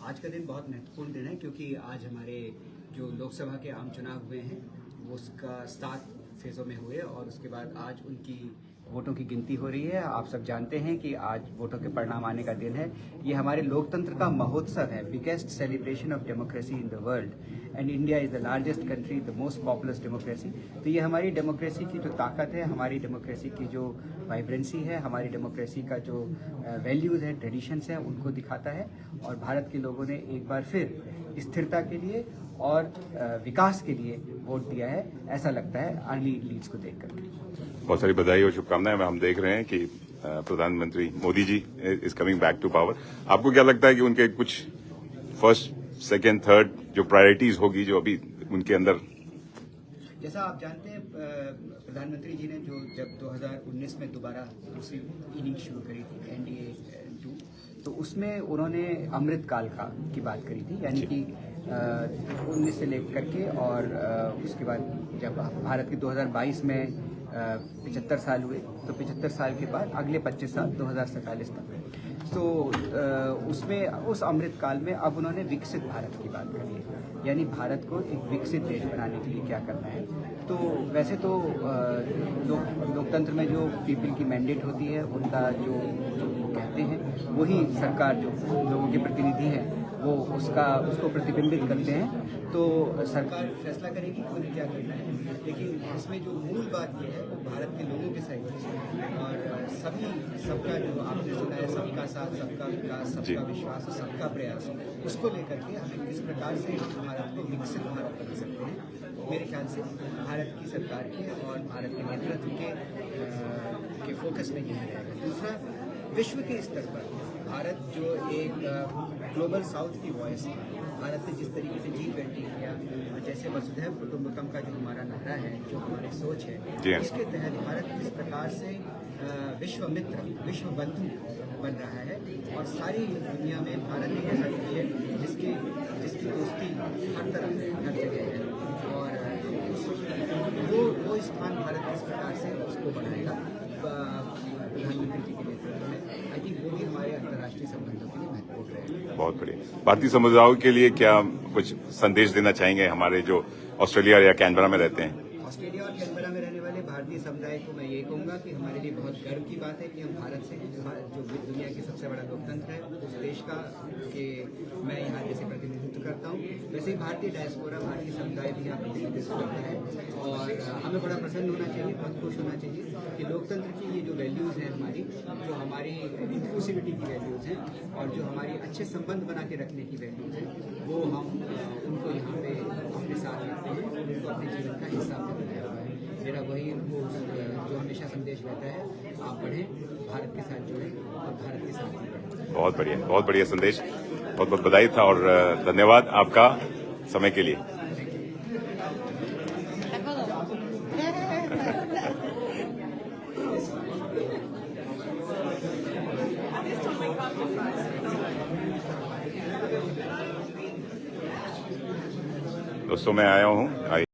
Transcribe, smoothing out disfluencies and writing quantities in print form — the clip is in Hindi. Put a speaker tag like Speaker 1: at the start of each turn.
Speaker 1: आज का दिन बहुत महत्वपूर्ण दिन है क्योंकि आज हमारे जो लोकसभा के आम चुनाव हुए हैं वो उसका 7 फेज़ों में हुए और उसके बाद आज उनकी वोटों की गिनती हो रही है। आप सब जानते हैं कि आज वोटों के परिणाम आने का दिन है। ये हमारे लोकतंत्र का महोत्सव है, biggest celebration of democracy in the world, and India is the largest country, the most populous democracy. तो ये हमारी डेमोक्रेसी की जो ताकत है, हमारी डेमोक्रेसी की जो वाइब्रेंसी है, हमारी डेमोक्रेसी का जो वैल्यूज़ है, ट्रेडिशंस हैं, उनको दिखाता है। और भारत के लोगों ने एक बार फिर स्थिरता के लिए और विकास के लिए वोट दिया है, ऐसा लगता है अर्ली लीड्स को देख करके।
Speaker 2: बहुत सारी बधाई और शुभकामनाएं। हम देख रहे हैं कि प्रधानमंत्री Modi ji is coming back to power. आपको क्या लगता है कि उनके कुछ फर्स्ट, सेकेंड, थर्ड जो प्रायोरिटीज होगी जो अभी उनके अंदर?
Speaker 1: जैसा आप जानते हैं, प्रधानमंत्री जी ने जो जब 2019 में दोबारा दूसरी इनिंग शुरू करी थी एनडीए 2, तो उसमें उन्होंने अमृत काल की बात करी थी, यानी कि 19 से लेकर के और उसके बाद जब भारत के 2022 में 75 साल हुए, तो 75 साल के बाद अगले 25 साल 2047 तक। तो उसमें उस अमृत काल में अब उन्होंने विकसित भारत की बात करी है, यानी भारत को एक विकसित देश बनाने के लिए क्या करना है। तो वैसे तो लोकतंत्र में जो पीपल की मैंडेट होती है, उनका जो वो कहते हैं वही सरकार, जो लोगों के प्रतिनिधि हैं, वो उसको प्रतिबिंबित करते हैं। तो सरकार फैसला करेगी कि उन्हें क्या करना है, लेकिन इसमें जो मूल बात यह है वो भारत के लोगों के साइड से और सबका जो आपने सुना है, सबका साथ, सबका विकास, सबका विश्वास, सबका प्रयास, उसको लेकर के हमें किस प्रकार से हम भारत को विकसित भारत बना सकते हैं। मेरे ख्याल से भारत की सरकार के और भारत के नेतृत्व के फोकस में यही रहेगा। दूसरा, विश्व के स्तर पर भारत जो एक ग्लोबल साउथ की वॉइस है, भारत ने जिस तरीके से G20 किया और जैसे वसुधैव कुटुंबकम का जो हमारा नारा है, जो हमारी सोच है, उसके तहत भारत किस प्रकार से विश्व मित्र, विश्व बंधु बन रहा है और सारी दुनिया में भारत एक ऐसा देश है जिसकी दोस्ती हर तरफ है, हर जगह है। और वो स्थान भारत किस प्रकार से उसको बनाएगा प्रधानमंत्री जी के नेतृत्व में, आई थिंक वो भी हमारे अंतर्राष्ट्रीय संबंधों के लिए महत्वपूर्ण है।
Speaker 2: बहुत बढ़िया। भारतीय समुदायों के लिए क्या कुछ संदेश देना चाहेंगे हमारे जो ऑस्ट्रेलिया या कैनबरा में रहते हैं?
Speaker 1: ऑस्ट्रेलिया और कैनबरा में रहने वाले भारतीय समुदाय को मैं ये कहूँगा कि हमारे लिए बहुत गर्व की बात है कि हम भारत से, जो दुनिया की सबसे बड़ा लोकतंत्र है, उस देश का कि मैं यहाँ जैसे प्रतिनिधित्व करता हूँ, वैसे ही भारतीय डायस्पोरा, भारतीय समुदाय भी यहाँ प्रतिनिधित्व करता है। और हमें बड़ा प्रसन्न होना चाहिए, बहुत खुश होना चाहिए कि लोकतंत्र की ये जो वैल्यूज़ हैं हमारी, जो हमारी इंक्लूसिविटी की वैल्यूज़ हैं और जो हमारी अच्छे संबंध बना के रखने की वैल्यूज़ हैं, वो हम उनको यहाँ पे अपने साथ रखते हैं, उनको अपने जीवन का हिस्सा बनाया हुआ है। मेरा वही जो हमेशा संदेश रहता है, आप बढ़ें, भारत के साथ जुड़ें और भारत के साथ बढ़ें।
Speaker 2: बहुत बढ़िया संदेश। बहुत बहुत बधाई था और धन्यवाद आपका समय के लिए। दोस्तों, मैं आया हूँ